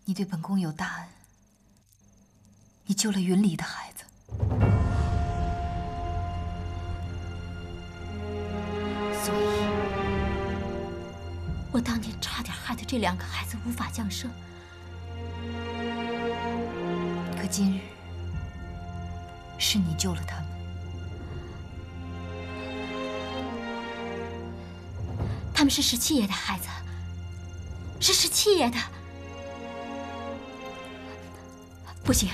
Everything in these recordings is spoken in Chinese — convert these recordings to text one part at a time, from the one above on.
你对本宫有大恩，你救了云离的孩子。所以，我当年差点害得这2个孩子无法降生。可今日是你救了他们。他们是17爷的孩子，是17爷的。不行，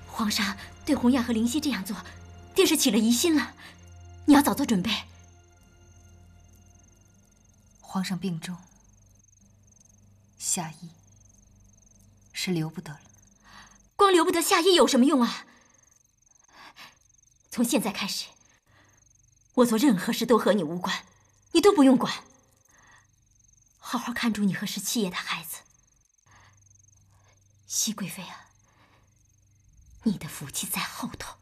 皇上对红雁和灵犀这样做，定是起了疑心了。你要早做准备。皇上病重，夏邑是留不得了。光留不得夏邑有什么用啊？从现在开始，我做任何事都和你无关，你都不用管。好好看住你和17爷的孩子。熹贵妃啊，你的福气在后头。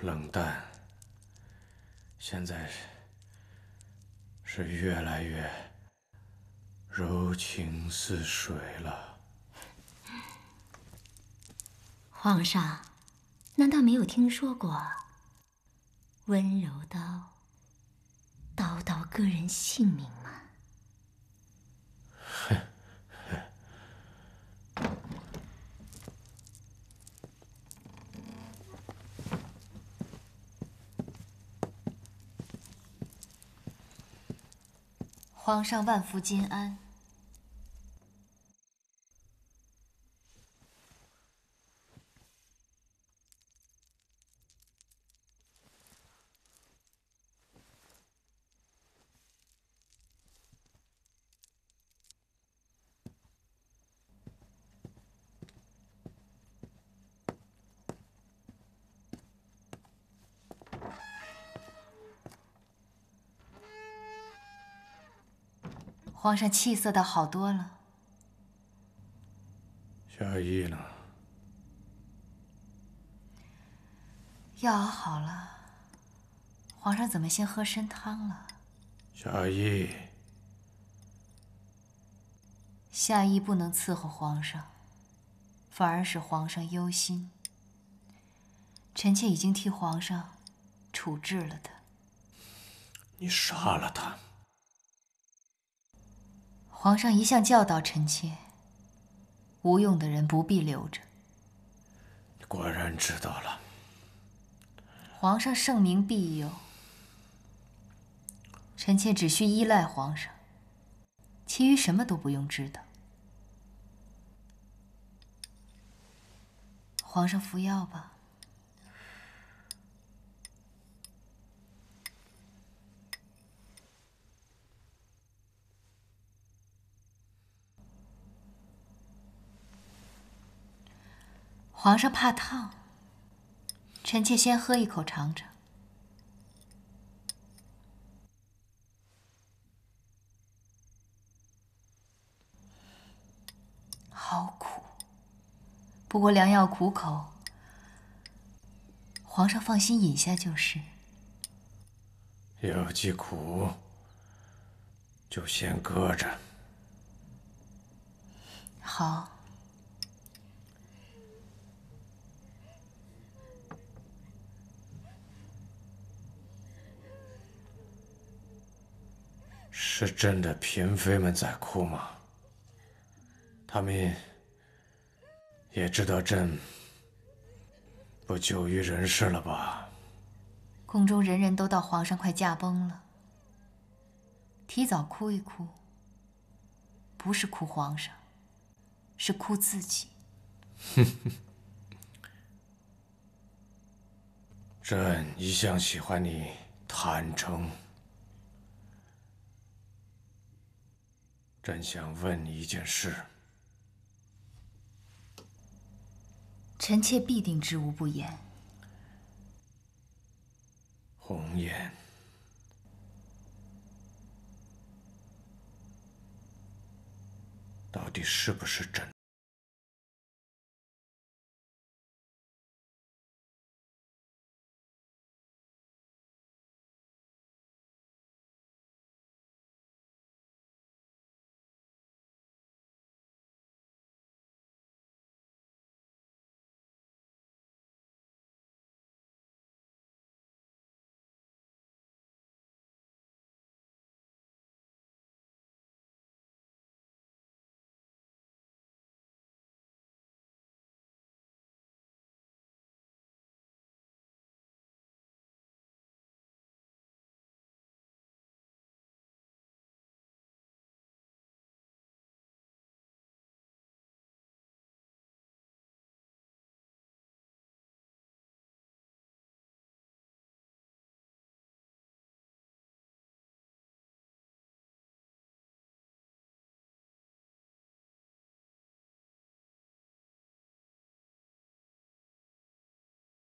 冷淡，现在是越来越柔情似水了。皇上，难道没有听说过温柔刀，刀刀割人性命吗？皇上万福金安。皇上气色倒好多了。夏邑呢？药熬好了，皇上怎么先喝参汤了？夏邑，夏邑不能伺候皇上，反而使皇上忧心。臣妾已经替皇上处置了他。你杀了他？皇上一向教导臣妾，无用的人不必留着。你果然知道了。皇上圣明庇佑，臣妾只需依赖皇上，其余什么都不用知道。皇上服药吧。皇上怕烫，臣妾先喝一口尝尝。好苦，不过良药苦口，皇上放心饮下就是。有既苦，就先搁着。好。是真的嫔妃们在哭吗？他们也知道朕不久于人世了吧？宫中人人都道皇上快驾崩了，提早哭一哭，不是哭皇上，是哭自己。朕一向喜欢你坦诚。朕想问你一件事。臣妾必定知无不言。红颜，到底是不是真？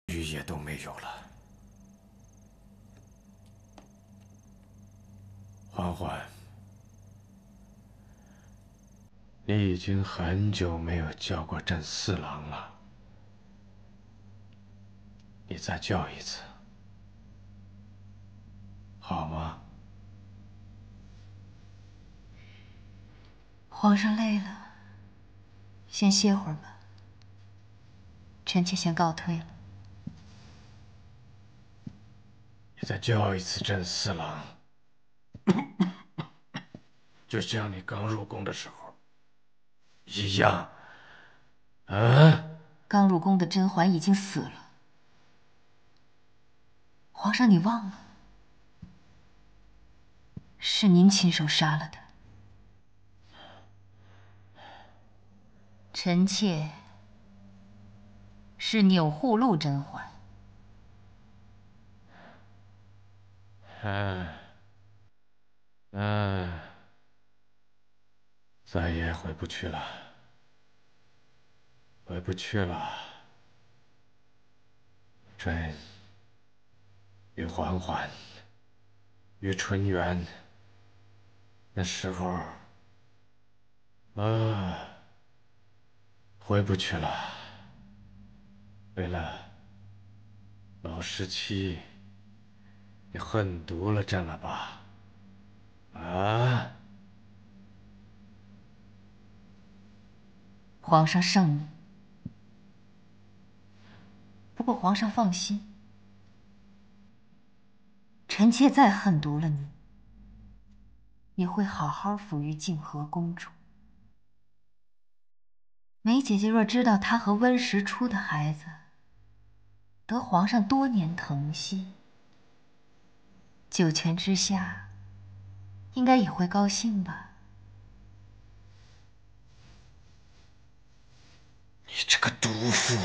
也都没有了。嬛嬛，你已经很久没有叫过朕四郎了，你再叫一次，好吗？皇上累了，先歇会儿吧。臣妾先告退了。你再叫一次朕四郎，就像你刚入宫的时候一样。刚入宫的甄嬛已经死了，皇上你忘了？是您亲手杀了她。臣妾是钮祜禄甄嬛。再也回不去了，回不去了。朕与嬛嬛，与纯元，那时候，回不去了。为了老17，你恨毒了朕了吧？皇上圣明。不过皇上放心，臣妾再恨毒了你，也会好好抚育静和公主。梅姐姐若知道她和温实初的孩子得皇上多年疼惜，九泉之下，应该也会高兴吧？你这个毒妇！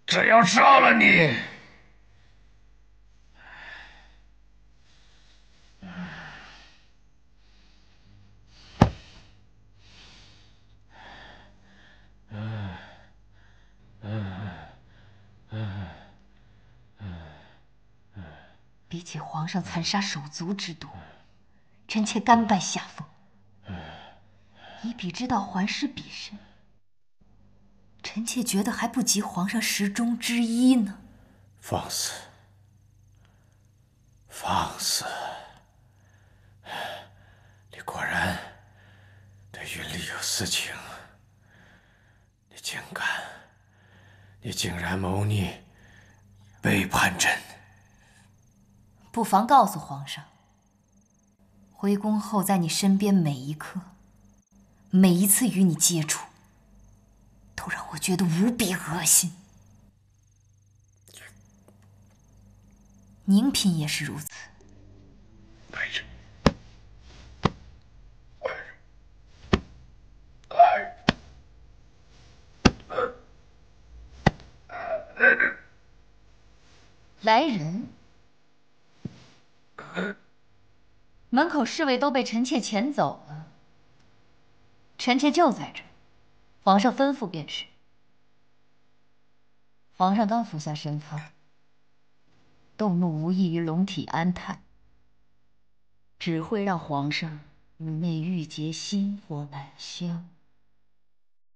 只要杀了你，比起皇上残杀手足之多，臣妾甘拜下风。以彼之道还施彼身，臣妾觉得还不及皇上10忠之一呢。放肆！放肆！你果然对云丽有私情，你竟然谋逆，背叛朕！不妨告诉皇上，回宫后在你身边每一刻，每一次与你接触，都让我觉得无比恶心。宁嫔也是如此。来人！门口侍卫都被臣妾遣走了，臣妾就在这儿，皇上吩咐便是。皇上刚服下神方，动怒无异于龙体安泰，只会让皇上体内郁结，心火难消。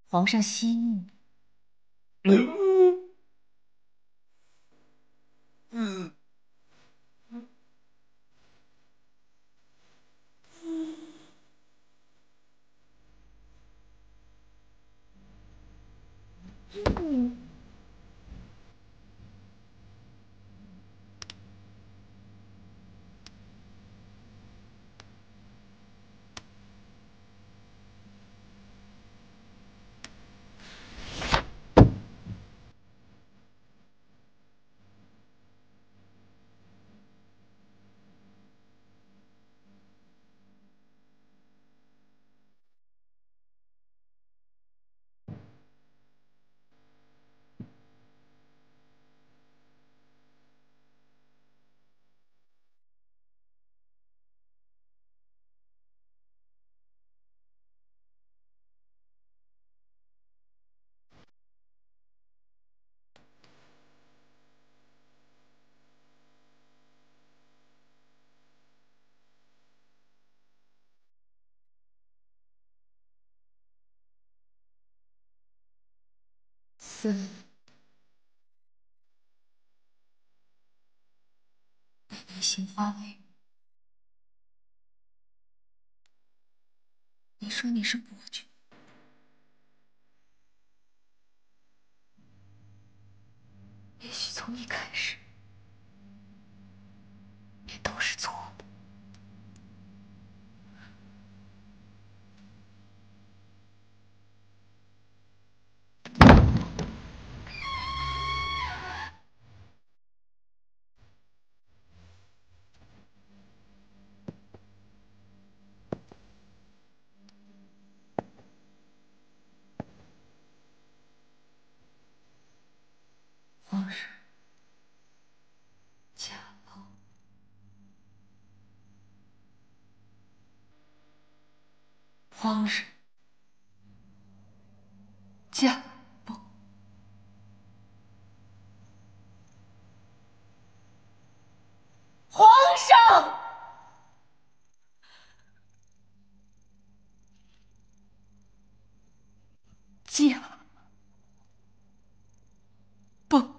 皇上息怒。你心发威。你说你是伯爵，也许从一开始，也都是错的。皇上，驾崩！皇上，驾崩！皇上，驾崩！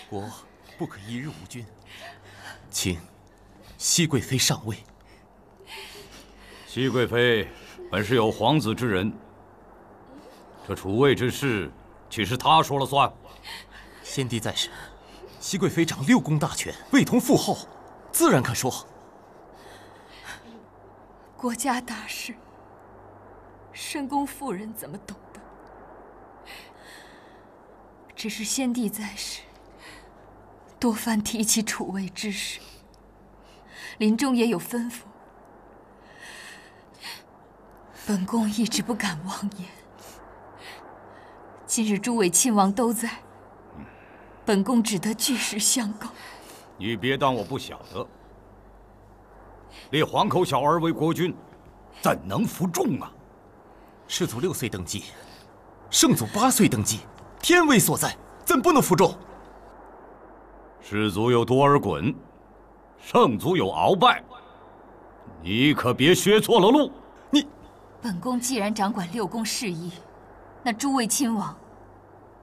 国不可一日无君，请熹贵妃上位。熹贵妃本是有皇子之人，这储位之事岂是她说了算？先帝在时，熹贵妃掌6宫大权，位同父后，自然可说。国家大事，深宫妇人怎么懂得？只是先帝在时，多番提起储位之事，临终也有吩咐，本宫一直不敢妄言。今日诸位亲王都在，本宫只得据实相告。你别当我不晓得，立皇口小儿为国君，怎能服众啊？世祖6岁登基，圣祖8岁登基，天威所在，怎不能服众？世祖有多尔衮，圣祖有鳌拜，你可别学错了路。本宫既然掌管6宫事宜，那诸位亲王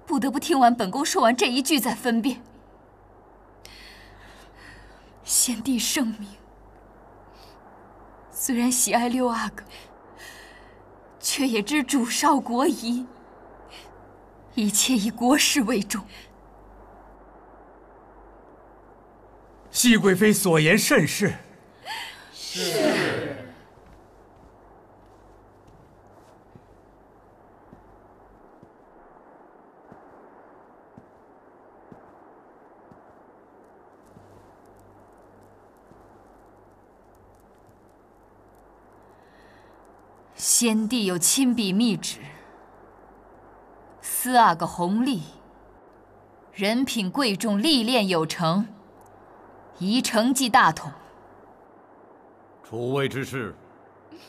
不得不听完本宫说完这一句再分辨。先帝圣明，虽然喜爱6阿哥，却也知主少国疑，一切以国事为重。熹贵妃所言甚是。是。先帝有亲笔密旨，4阿哥弘历，人品贵重，历练有成，宜承继大统。储位之事，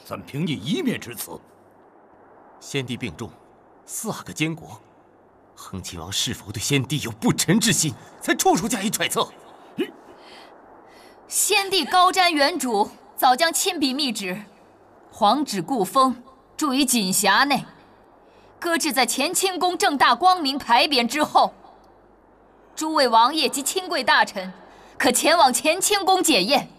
怎凭你一面之词？先帝病重，4阿哥监国，恒亲王是否对先帝有不臣之心，才处处加以揣测？先帝高瞻远瞩，早将亲笔密旨，皇旨固封，注于锦匣内，搁置在乾清宫正大光明牌匾之后。诸位王爷及亲贵大臣，可前往乾清宫检验。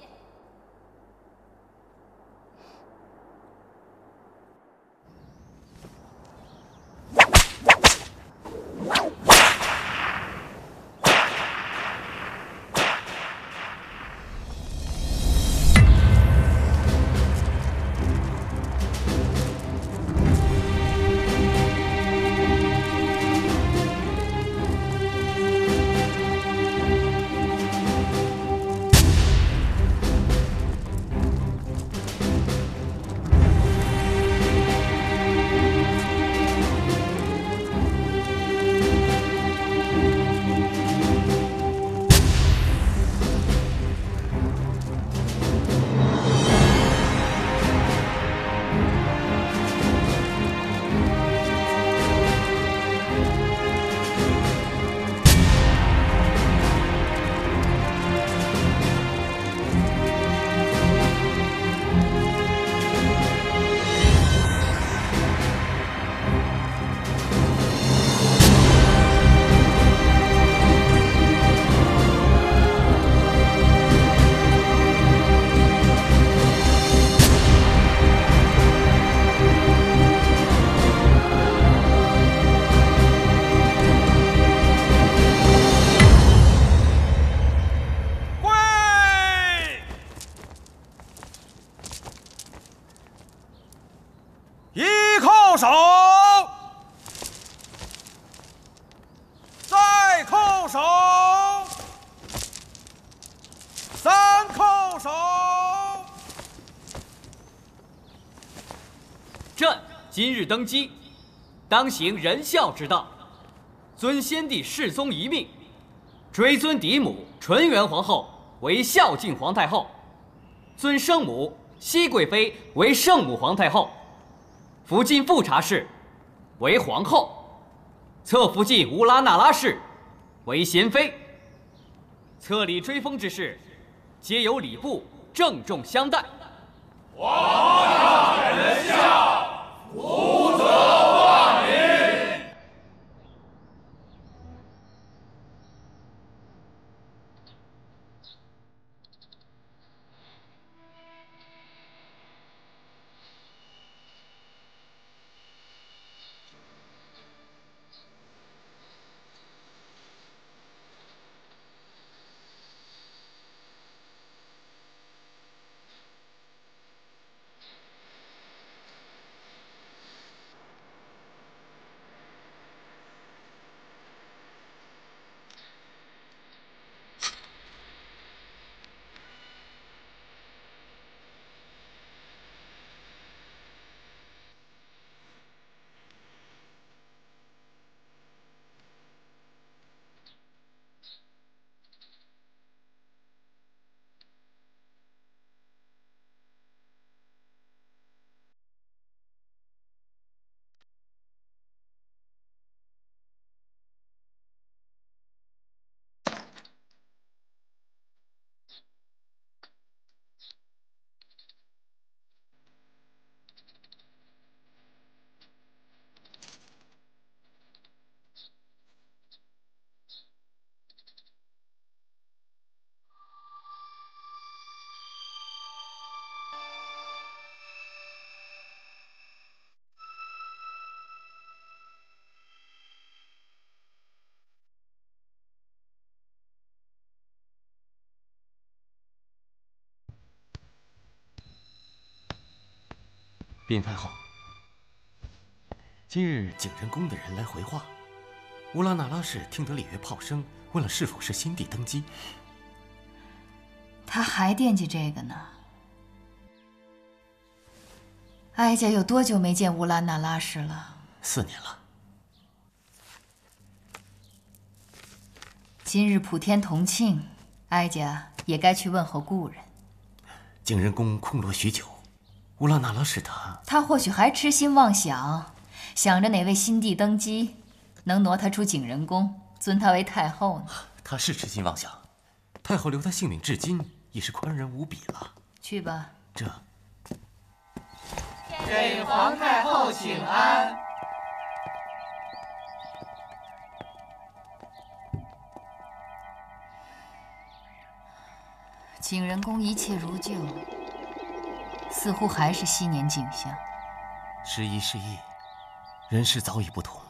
手，再叩首，3叩首。朕今日登基，当行仁孝之道，遵先帝世宗遗命，追尊嫡母纯元皇后为孝敬皇太后，尊生母熹贵妃为圣母皇太后，福晋富察氏为皇后，侧福晋乌拉那拉氏为贤妃。册立追封之事，皆由礼部郑重相待。皇上仁孝，福泽万民。禀太后，今日景仁宫的人来回话，乌拉那拉氏听得里约炮声，问了是否是新帝登基。他还惦记这个呢。哀家有多久没见乌拉那拉氏了？4年了。今日普天同庆，哀家也该去问候故人。景仁宫空落许久，乌拉那拉氏他或许还痴心妄想，想着哪位新帝登基，能挪他出景仁宫，尊他为太后呢。他是痴心妄想，太后留他性命至今，已是宽仁无比了。去吧。这。给皇太后请安。景仁宫一切如旧，似乎还是昔年景象。时移世易，人事早已不同。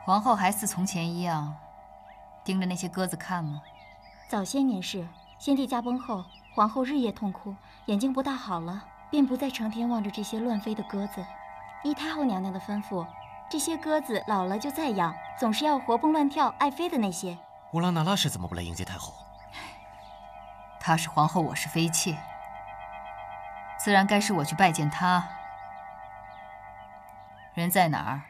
皇后还似从前一样，盯着那些鸽子看吗？早些年是，先帝驾崩后，皇后日夜痛哭，眼睛不大好了，便不再成天望着这些乱飞的鸽子。依太后娘娘的吩咐，这些鸽子老了就再养，总是要活蹦乱跳、爱飞的那些。乌拉那拉氏怎么不来迎接太后？她是皇后，我是妃妾，自然该是我去拜见她。人在哪儿？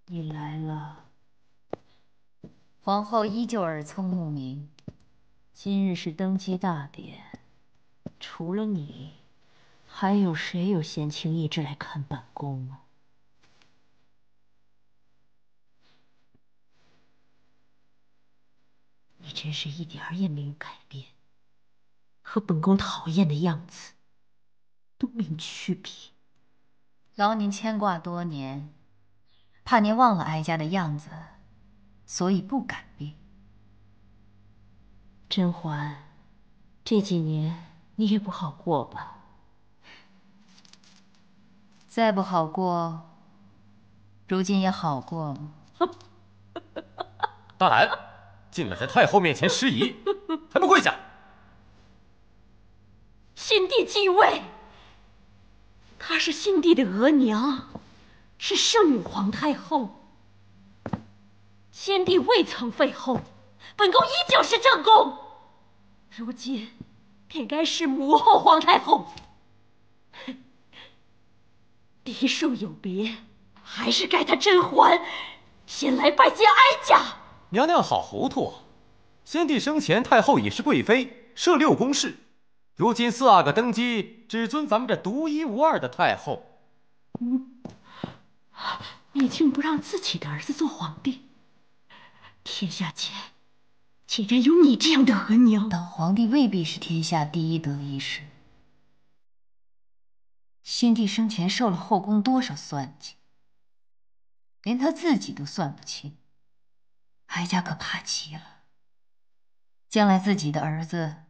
你来了。皇后依旧耳聪目明。今日是登基大典，除了你，还有谁有闲情逸致来看本宫啊？你真是一点儿也没有改变，和本宫讨厌的样子都没有区别。劳您牵挂多年，怕您忘了哀家的样子，所以不敢变。甄嬛，这几年你也不好过吧？再不好过，如今也好过吗？大胆，竟敢在太后面前失仪，还不跪下！新帝继位，她是新帝的额娘，是圣母皇太后。先帝未曾废后，本宫依旧是正宫。如今便该是母后皇太后。嫡庶有别，还是该她甄嬛先来拜见哀家。娘娘好糊涂，先帝生前太后已是贵妃，设6宫室，如今4阿哥登基，只尊咱们这独一无二的太后。你竟不让自己的儿子做皇帝？天下间竟然有你这样的额娘！当皇帝未必是天下第一得意事。先帝生前受了后宫多少算计，连他自己都算不清。哀家可怕极了，将来自己的儿子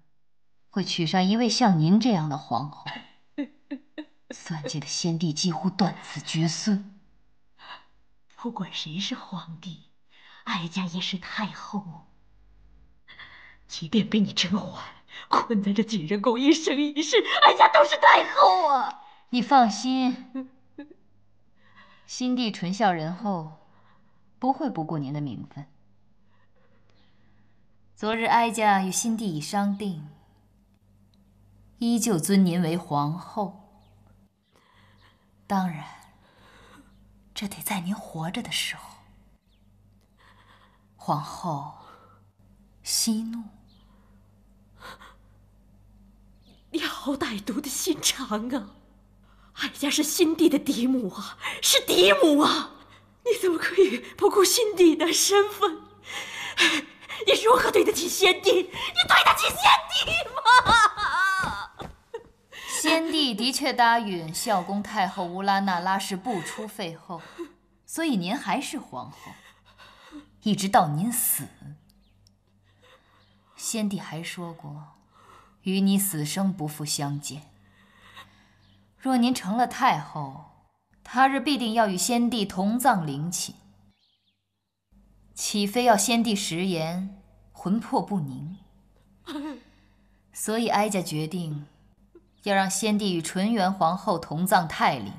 会娶上一位像您这样的皇后，算计的先帝几乎断子绝孙。不管谁是皇帝，哀家也是太后。即便被你甄嬛困在这景仁宫一生一世，哀家都是太后啊！你放心，新帝纯孝仁厚，不会不顾您的名分。昨日哀家与新帝已商定，依旧尊您为皇后。当然，这得在您活着的时候。皇后息怒。你好歹毒的心肠啊！哀家是新帝的嫡母啊，是嫡母啊！你怎么可以不顾新帝的身份？你如何对得起先帝？你对得起先帝吗？先帝的确答允孝恭太后乌拉那拉氏不出废后，所以您还是皇后。一直到您死。先帝还说过，与你死生不复相见。若您成了太后，他日必定要与先帝同葬陵寝，岂非要先帝食言，魂魄不宁？所以哀家决定，要让先帝与纯元皇后同葬泰陵。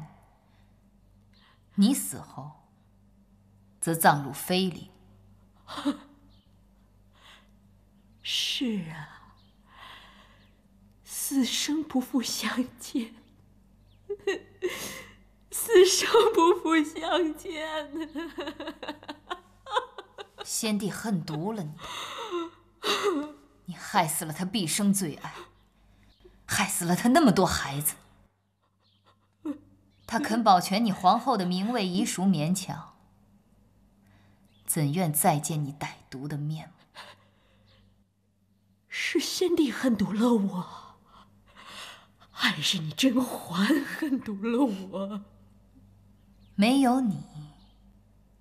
你死后，则葬入妃陵。是啊，死生不复相见，死生不复相见。先帝恨毒了你，你害死了他毕生最爱，害死了他那么多孩子。他肯保全你皇后的名位遗属勉强，怎愿再见你歹毒的面目？是先帝恨毒了我，还是你甄嬛恨毒了我？没有你，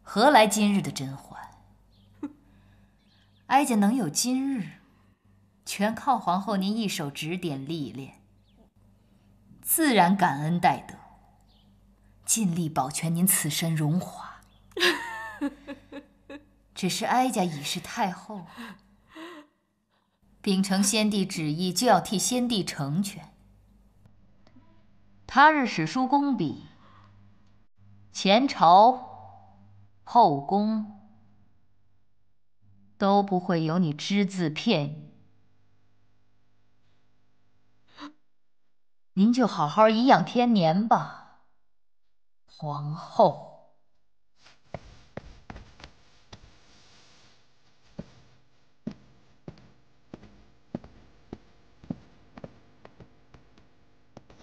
何来今日的甄嬛？哀家能有今日，全靠皇后您一手指点历练，自然感恩戴德，尽力保全您此身荣华。只是哀家已是太后，秉承先帝旨意，就要替先帝成全。他日史书公笔，前朝后宫都不会有你只字片语。您就好好颐养天年吧，皇后。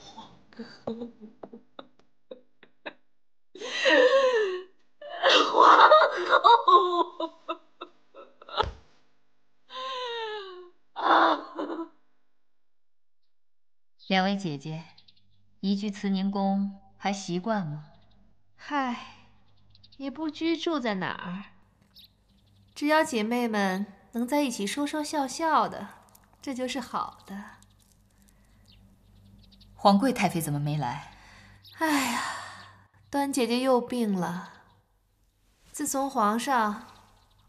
皇后。两位姐姐，移居慈宁宫还习惯吗？嗨，也不拘住在哪儿，只要姐妹们能在一起说说笑笑的，这就是好的。皇贵太妃怎么没来？哎呀，端姐姐又病了。自从皇上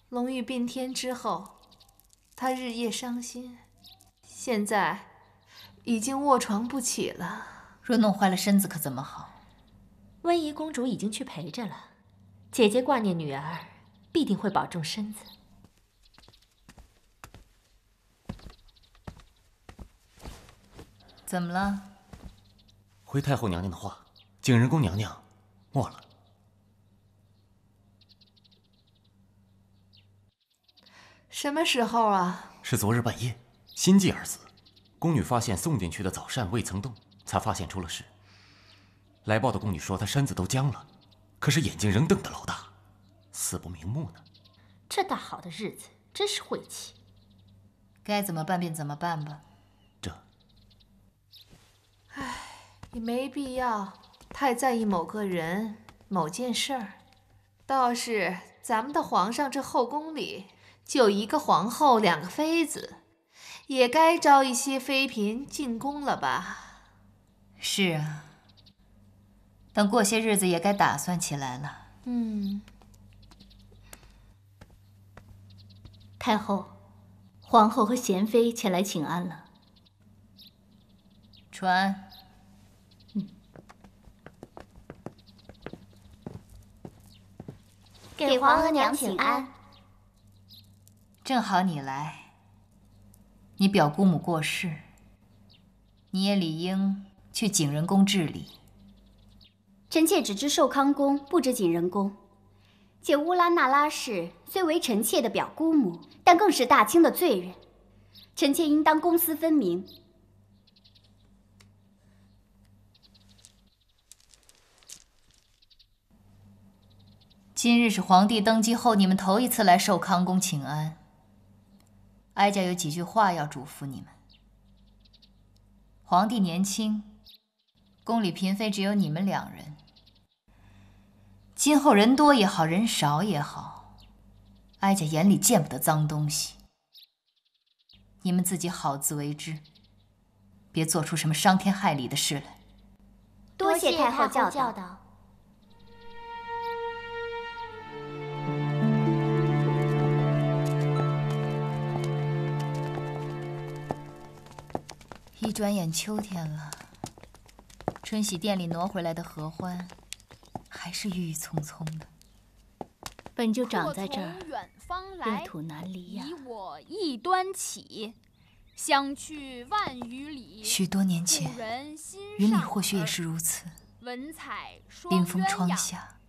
龙玉并天之后，她日夜伤心，现在已经卧床不起了。若弄坏了身子可怎么好？温宜公主已经去陪着了，姐姐挂念女儿，必定会保重身子。怎么了？回太后娘娘的话，景仁宫娘娘没了。什么时候啊？是昨日半夜，心悸而死。宫女发现送进去的早膳未曾动，才发现出了事。来报的宫女说她身子都僵了，可是眼睛仍瞪得老大，死不瞑目呢。这大好的日子真是晦气。该怎么办便怎么办吧。唉，也没必要太在意某个人、某件事儿。倒是咱们的皇上这后宫里就一个皇后，2个妃子，也该招一些妃嫔进宫了吧？是啊，等过些日子也该打算起来了。太后，皇后和贤妃前来请安了。传。给皇额娘请安。正好你来，你表姑母过世，你也理应去景仁宫治理。臣妾只知寿康宫，不知景仁宫。且乌拉那拉氏虽为臣妾的表姑母，但更是大清的罪人，臣妾应当公私分明。今日是皇帝登基后你们头一次来寿康宫请安，哀家有几句话要嘱咐你们。皇帝年轻，宫里嫔妃只有你们2人。今后人多也好，人少也好，哀家眼里见不得脏东西。你们自己好自为之，别做出什么伤天害理的事来。多谢太后教导。一转眼秋天了，春喜殿里挪回来的合欢，还是郁郁葱葱的。本就长在这儿，热土难离呀。以我一端起，相去万余里。许多年前，云里或许也是如此。冰封窗下，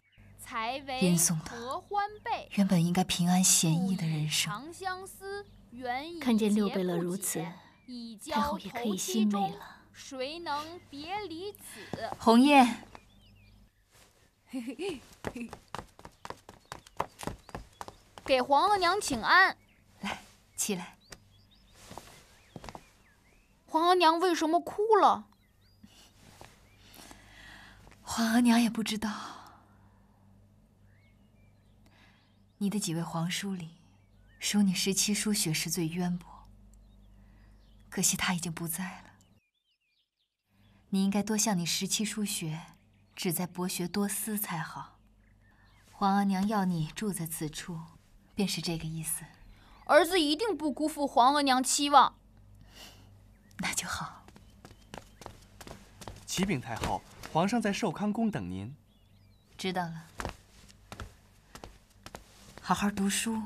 吟诵的原本应该平安闲逸的人生。看见六贝勒如此，太后也可以欣慰了。谁能别离此？鸿雁，给皇额娘请安。来，起来。皇额娘为什么哭了？皇额娘也不知道。你的几位皇叔里，属你17叔学识最渊博，可惜他已经不在了。你应该多向你17叔学，志在博学多思才好。皇额娘要你住在此处，便是这个意思。儿子一定不辜负皇额娘期望。那就好。启禀太后，皇上在寿康宫等您。知道了。好好读书，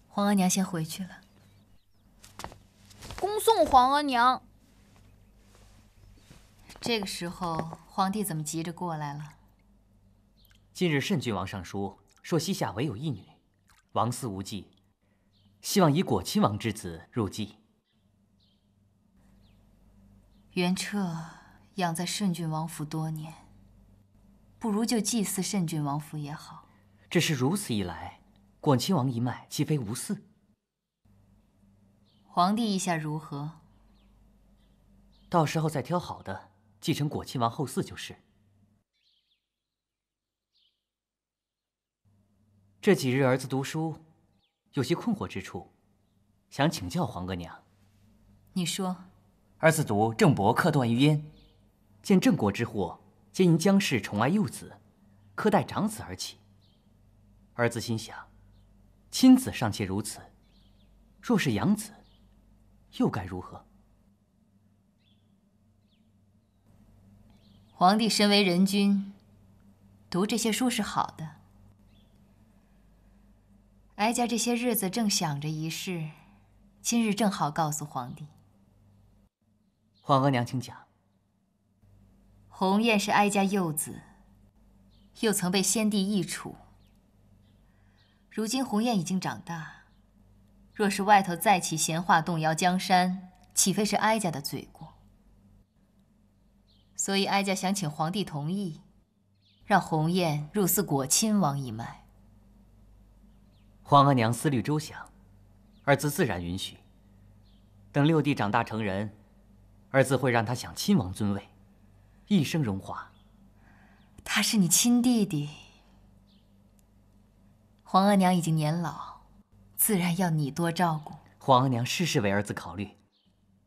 皇额娘先回去了。恭送皇额娘。这个时候，皇帝怎么急着过来了？近日慎郡王上书说，西夏唯有一女，王嗣无继，希望以果亲王之子入继。元彻养在慎郡王府多年，不如就祭祀慎郡王府也好。只是如此一来，果亲王一脉岂非无嗣？皇帝意下如何？到时候再挑好的继承果亲王后嗣就是。这几日儿子读书，有些困惑之处，想请教皇额娘。你说。儿子读郑伯克段于鄢，见郑国之祸，皆因姜氏宠爱幼子，苛待长子而起。儿子心想，亲子尚且如此，若是养子，又该如何？皇帝身为人君，读这些书是好的。哀家这些日子正想着一事，今日正好告诉皇帝。皇额娘请讲。鸿雁是哀家幼子，又曾被先帝易处。如今鸿雁已经长大，若是外头再起闲话动摇江山，岂非是哀家的罪过？所以哀家想请皇帝同意，让鸿雁入祀果亲王一脉。皇额娘思虑周详，儿子自然允许。等六弟长大成人，儿子会让他享亲王尊位，一生荣华。他是你亲弟弟，皇额娘已经年老，自然要你多照顾。皇额娘事事为儿子考虑，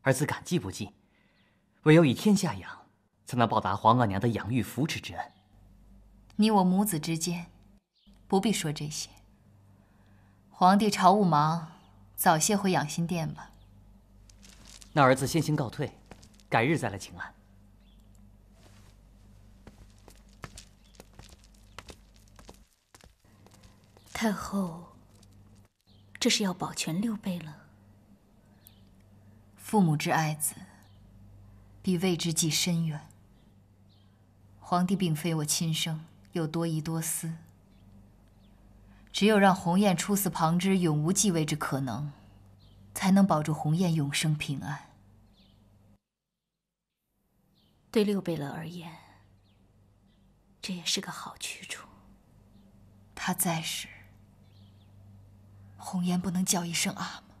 儿子感激不尽。唯有以天下养，才能报答皇额娘的养育扶持之恩。你我母子之间，不必说这些。皇帝朝务忙，早些回养心殿吧。那儿子先行告退，改日再来请安。太后，这是要保全六贝勒。父母之爱子，必为之计深远。皇帝并非我亲生，又多疑多思。只有让鸿雁出祀旁支，永无继位之可能，才能保住鸿雁永生平安。对六贝勒而言，这也是个好去处。他在时，鸿雁不能叫一声阿玛，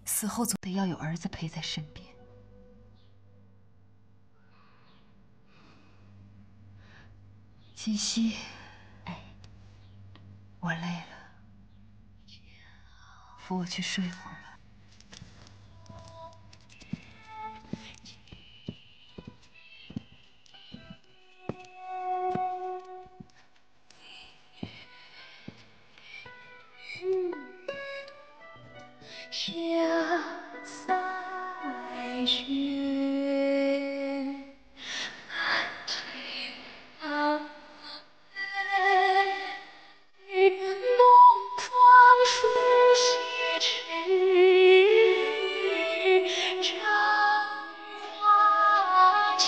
死后总得要有儿子陪在身边。锦溪，我累了。扶我去睡会儿吧。下塞雪，南京啊，东方水西去，朝花千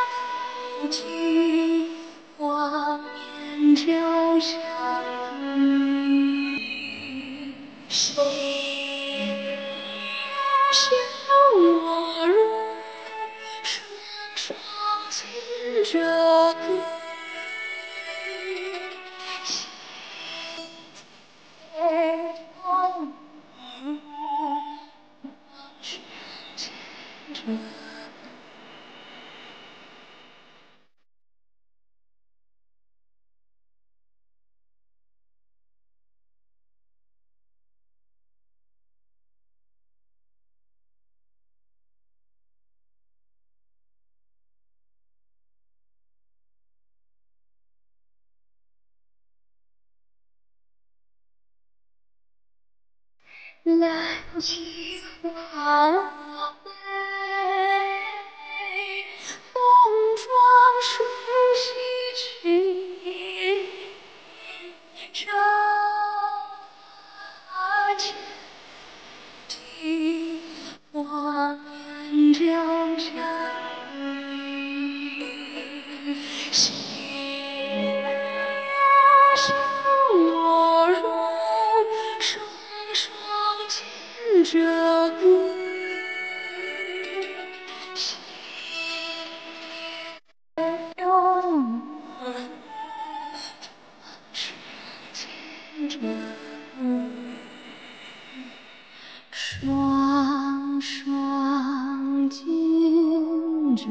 夫君，望面交相遇。谁笑我如双双牵着歌？蓝青花落泪，东方水西去，朝花千地，望面交相遇。谁笑我如双双牵着歌？谁拥我双牵着双双牵着